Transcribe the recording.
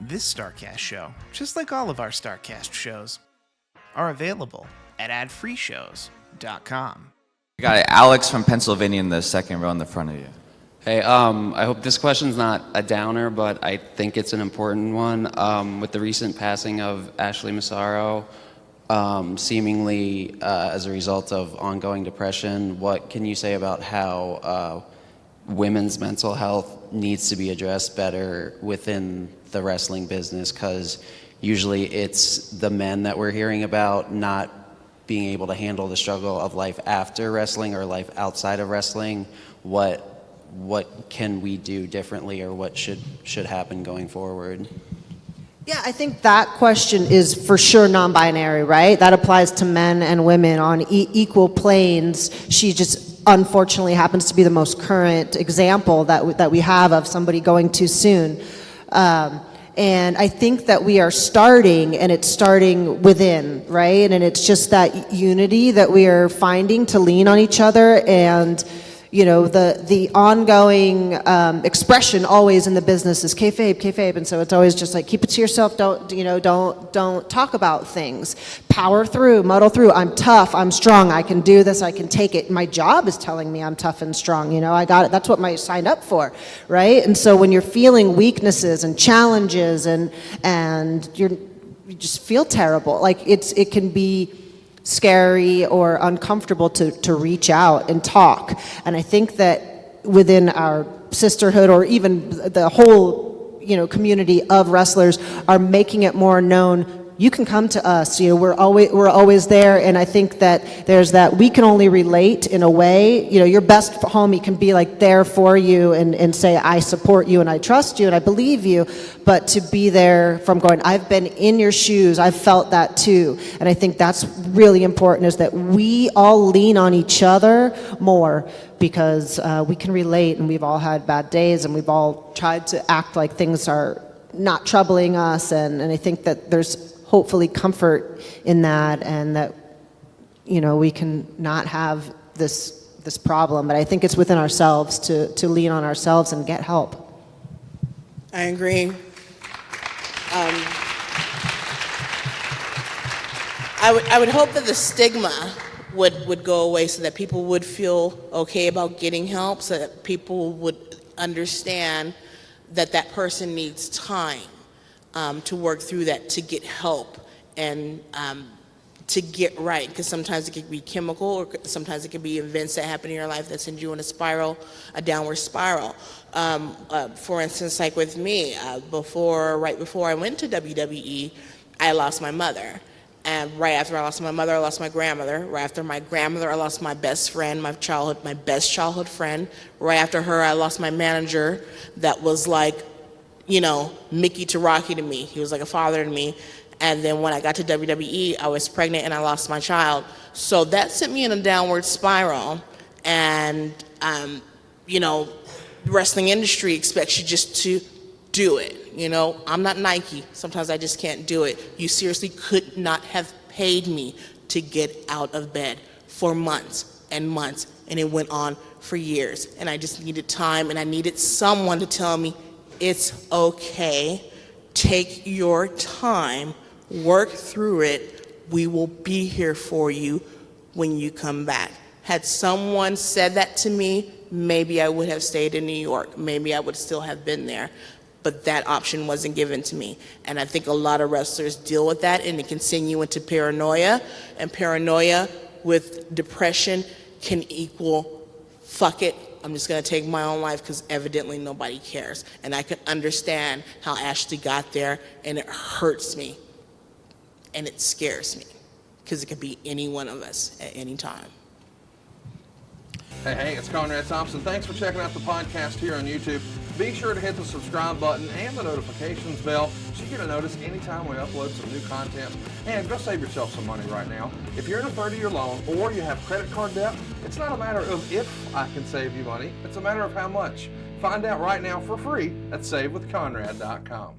This Starrcast show, just like all of our Starrcast shows, are available at adfreeshows.com. We got Alex from Pennsylvania in the second row in the front of you. Hey, I hope this question's not a downer, but I think it's an important one. With the recent passing of Ashley Massaro, seemingly as a result of ongoing depression, what can you say about how women's mental health needs to be addressed better within the wrestling business? Because usually it's the men that we're hearing about not being able to handle the struggle of life after wrestling or life outside of wrestling. What can we do differently, or what should happen going forward? Yeah, I think that question is for sure non-binary, right? That applies to men and women on equal planes. She just unfortunately happens to be the most current example that we have of somebody going too soon. And I think that we are starting, and it's starting within, right? And it's just that unity that we are finding to lean on each other. And you know, the ongoing expression always in the business is kayfabe, and so it's always just like, keep it to yourself. Don't talk about things. Power through, muddle through. I'm tough. I'm strong. I can do this. I can take it. My job is telling me I'm tough and strong. You know, I got it. That's what I signed up for, right? And so when you're feeling weaknesses and challenges and you just feel terrible, like it can be scary or uncomfortable to reach out and talk. And I think that within our sisterhood, or even the whole, community of wrestlers, are making it more known. You can come to us. We're always there. And I think that there's that we can only relate in a way. Your best homie can be like there for you and say, I support you and I trust you and I believe you. But to be there from going, I've been in your shoes, I've felt that too. And I think that's really important, is that we all lean on each other more, because we can relate, and we've all had bad days, and we've all tried to act like things are not troubling us. And I think that there's hopefully comfort in that, and that we can not have this problem. But I think it's within ourselves to lean on ourselves and get help. I agree. I would hope that the stigma would go away, so that people would feel okay about getting help, so that people would understand that that person needs time to work through that, to get help, and to get right. Because sometimes it can be chemical, or sometimes it can be events that happen in your life that send you in a downward spiral. For instance, like with me, right before I went to WWE, I lost my mother. And right after I lost my mother, I lost my grandmother. Right after my grandmother, I lost my best friend, my best childhood friend. Right after her, I lost my manager that was like, Mickey to Rocky to me. He was like a father to me. And then when I got to WWE, I was pregnant and I lost my child. So that sent me in a downward spiral. And, the wrestling industry expects you just to do it. I'm not Nike. Sometimes I just can't do it. You seriously could not have paid me to get out of bed for months and months. And it went on for years. And I just needed time, and I needed someone to tell me, it's okay, take your time, work through it, we will be here for you when you come back. Had someone said that to me, maybe I would have stayed in New York, maybe I would still have been there, but that option wasn't given to me. And I think a lot of wrestlers deal with that, and it can send you into paranoia, and paranoia with depression can equal, fuck it, I'm just going to take my own life because evidently nobody cares. And I can understand how Ashley got there, and it hurts me, and it scares me, because it could be any one of us at any time. Hey, it's Conrad Thompson. Thanks for checking out the podcast here on YouTube. Be sure to hit the subscribe button and the notifications bell so you get a notice anytime we upload some new content. And go save yourself some money right now. If you're in a 30-year loan or you have credit card debt, it's not a matter of if I can save you money. It's a matter of how much. Find out right now for free at SaveWithConrad.com.